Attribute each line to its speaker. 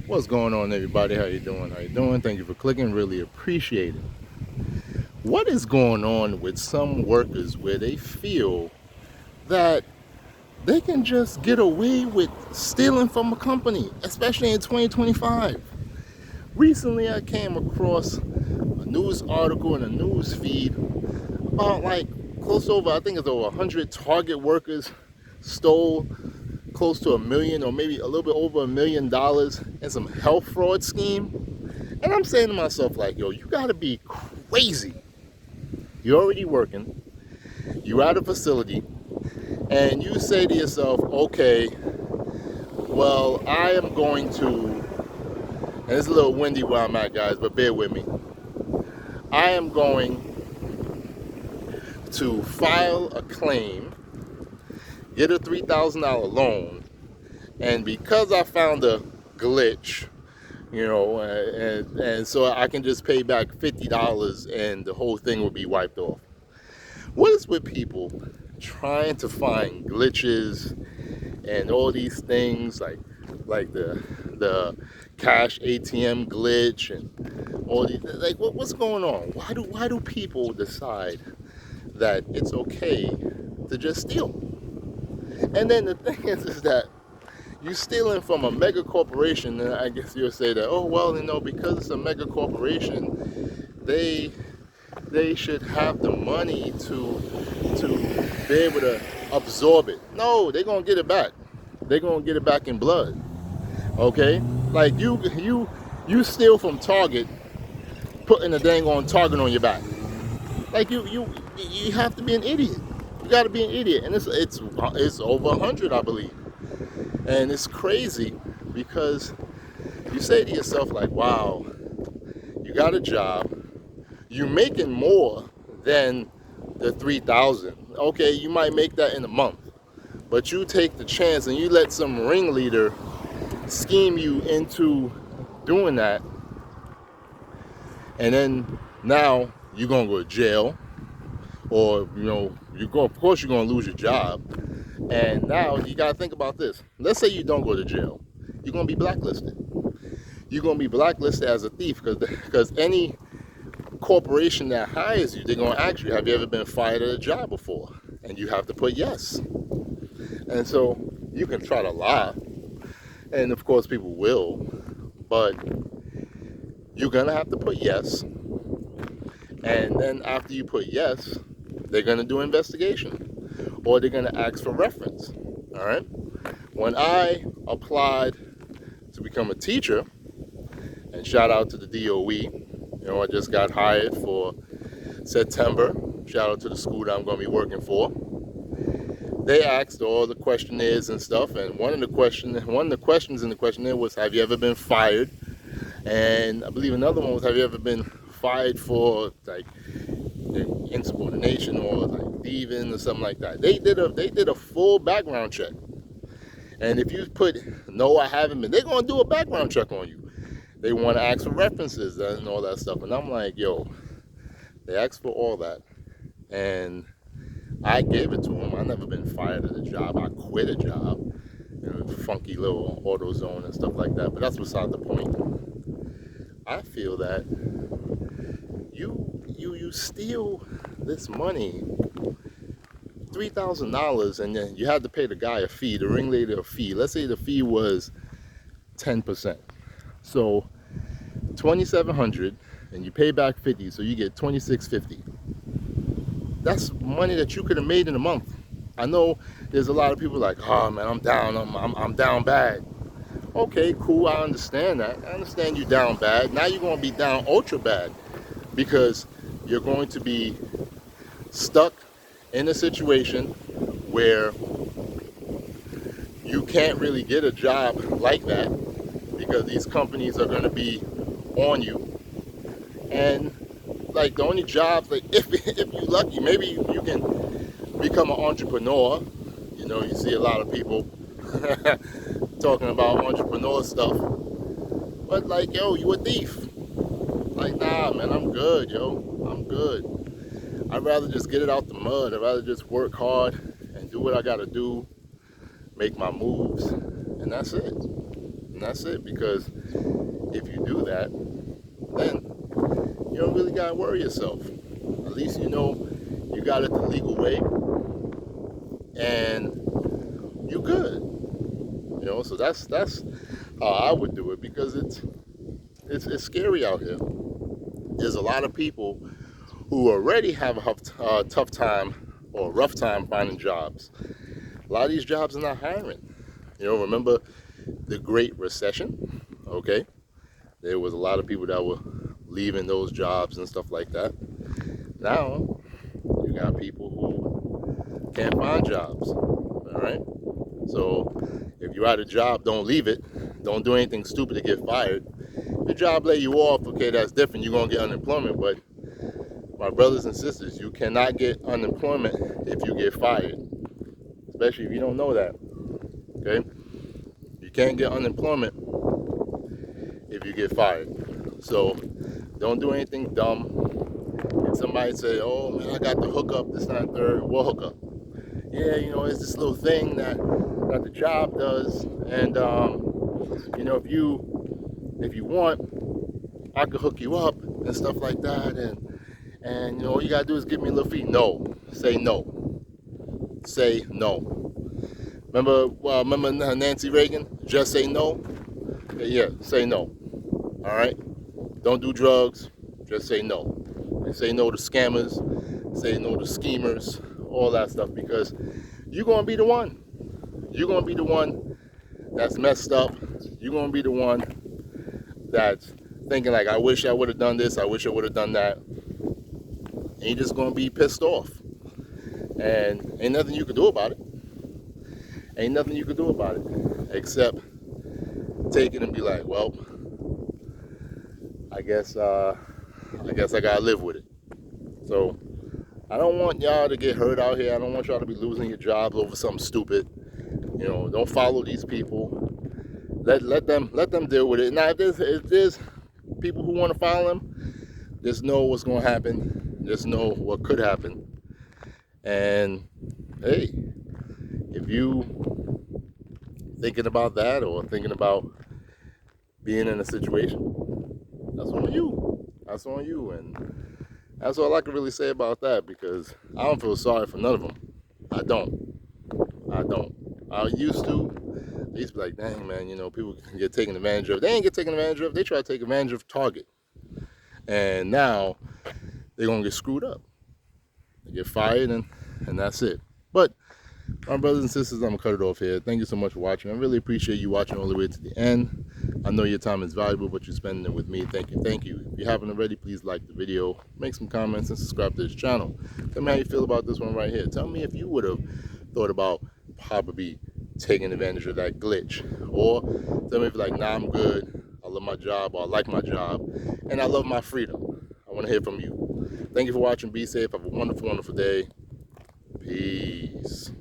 Speaker 1: What's going on, everybody? How you doing? How you doing? Thank you for clicking. Really appreciate it. What is going on with some workers where they feel that they can just get away with stealing from a company, especially in 2025? Recently, I came across a news article in a news feed about like close to over, I think it's over 100 Target workers stole close to a million or maybe a little bit over $1 million in some health fraud scheme. And I'm saying to myself, like, yo, you gotta be crazy. You're already working, you're at a facility, and you say to yourself, okay, well, I am going to, and it's a little windy where I'm at, guys, but bear with me. I am going to file a claim, get a $3,000 loan, and because I found a glitch, and so I can just pay back $50 and the whole thing will be wiped off. What is with people trying to find glitches and all these things like the cash ATM glitch and all these, like, what's going on? Why do people decide that it's okay to just steal? And then the thing is that you stealing from a mega corporation, and I guess you'll say that, oh well, because it's a mega corporation, they should have the money to be able to absorb it. No, they're gonna get it back. They're gonna get it back in blood. Okay? Like you steal from Target, putting a dang on Target on your back. Like you have to be an idiot. You gotta be an idiot. And it's over 100, I believe. And it's crazy because you say to yourself, like, wow, you got a job, you're making more than the 3,000. Okay, you might make that in a month, but you take the chance and you let some ringleader scheme you into doing that, and then now you're gonna go to jail, or of course you're gonna lose your job. And now you gotta think about this. Let's say you don't go to jail, you're gonna be blacklisted. You're gonna be blacklisted as a thief because any corporation that hires you, they're gonna ask you, have you ever been fired at a job before? And you have to put yes. And so you can try to lie, and of course people will, but you're gonna have to put yes. And then after you put yes, they're gonna do an investigation, or they're gonna ask for reference. All right. When I applied to become a teacher, and shout out to the DOE, I just got hired for September. Shout out to the school that I'm going to be working for. They asked all the questionnaires and stuff, and one of the questions in the questionnaire was, have you ever been fired? And I believe another one was, have you ever been fired for like insubordination or like thieving or something like that? They did a full background check. And if you put no, I haven't been, they're going to do a background check on you. They want to ask for references and all that stuff. And I'm like, yo, they asked for all that. And I gave it to them. I've never been fired at a job. I quit a job. Funky little AutoZone and stuff like that. But that's beside the point. I feel that you steal this money, $3,000, and then you had to pay the guy a fee, the ringleader a fee. Let's say the fee was 10%. So 2,700, and you pay back 50, so you get 2,650. That's money that you could have made in a month. I know there's a lot of people like, oh man, I'm down, I'm down bad. Okay, cool, I understand that. I understand you down bad. Now you're going to be down ultra bad because you're going to be stuck in a situation where you can't really get a job like that because these companies are going to be on you. And like the only jobs, like if you're lucky, maybe you can become an entrepreneur. You see a lot of people talking about entrepreneur stuff, but like, yo, you a thief. Like, nah man, I'm good, yo, I'm good. I'd rather just get it out the mud. I'd rather just work hard and do what I gotta do, make my moves, and that's it. And that's it, because if you do that, then you don't really gotta worry yourself. At least you know you got it the legal way, and you good. You know, so that's how I would do it, because it's scary out here. There's a lot of people who already have a tough time or a rough time finding jobs. A lot of these jobs are not hiring. You know, remember the Great Recession? Okay, there was a lot of people that were leaving those jobs and stuff like that. Now you got people who can't find jobs. All right, so if you're at a job, don't leave it. Don't do anything stupid to get fired. If your job lay you off, okay, that's different. You're gonna get unemployment, but my brothers and sisters, you cannot get unemployment if you get fired, especially if you don't know that. Okay, you can't get unemployment if you get fired. So don't do anything dumb. If somebody say, "Oh man, I got the hookup," this, that, and third, what hookup? Yeah, you know, it's this little thing that the job does, and you know, if you want, I could hook you up and stuff like that, and you know, all you gotta do is give me a little fee. No, say no. Say no. Remember Nancy Reagan? Just say no. Yeah, say no. All right. Don't do drugs. Just say no. And say no to scammers. Say no to schemers. All that stuff, because you're gonna be the one. You're gonna be the one that's messed up. You're gonna be the one that's thinking like, I wish I would have done this. I wish I would have done that. And you're just gonna be pissed off. And ain't nothing you can do about it. Ain't nothing you can do about it except take it and be like, well, I guess I gotta live with it. So I don't want y'all to get hurt out here. I don't want y'all to be losing your jobs over something stupid. You know, don't follow these people. Let them deal with it. Now, if there's people who want to follow them, just know what's going to happen. Just know what could happen. And hey, if you thinking about that or thinking about being in a situation, that's on you. That's on you. And that's all I can really say about that, because I don't feel sorry for none of them. I don't. I used to be like, dang man, you know, people can get taken advantage of. They ain't get taken advantage of. They try to take advantage of Target. And now they're going to get screwed up. They get fired, and that's it. But my brothers and sisters, I'm going to cut it off here. Thank you so much for watching. I really appreciate you watching all the way to the end. I know your time is valuable, but you're spending it with me. Thank you. Thank you. If you haven't already, please like the video, make some comments, and subscribe to this channel. Tell me how you feel about this one right here. Tell me if you would have thought about probably taking advantage of that glitch. Or tell me if you're like, nah, I'm good. I love my job, or I like my job, and I love my freedom. I want to hear from you. Thank you for watching. Be safe. Have a wonderful, wonderful day. Peace.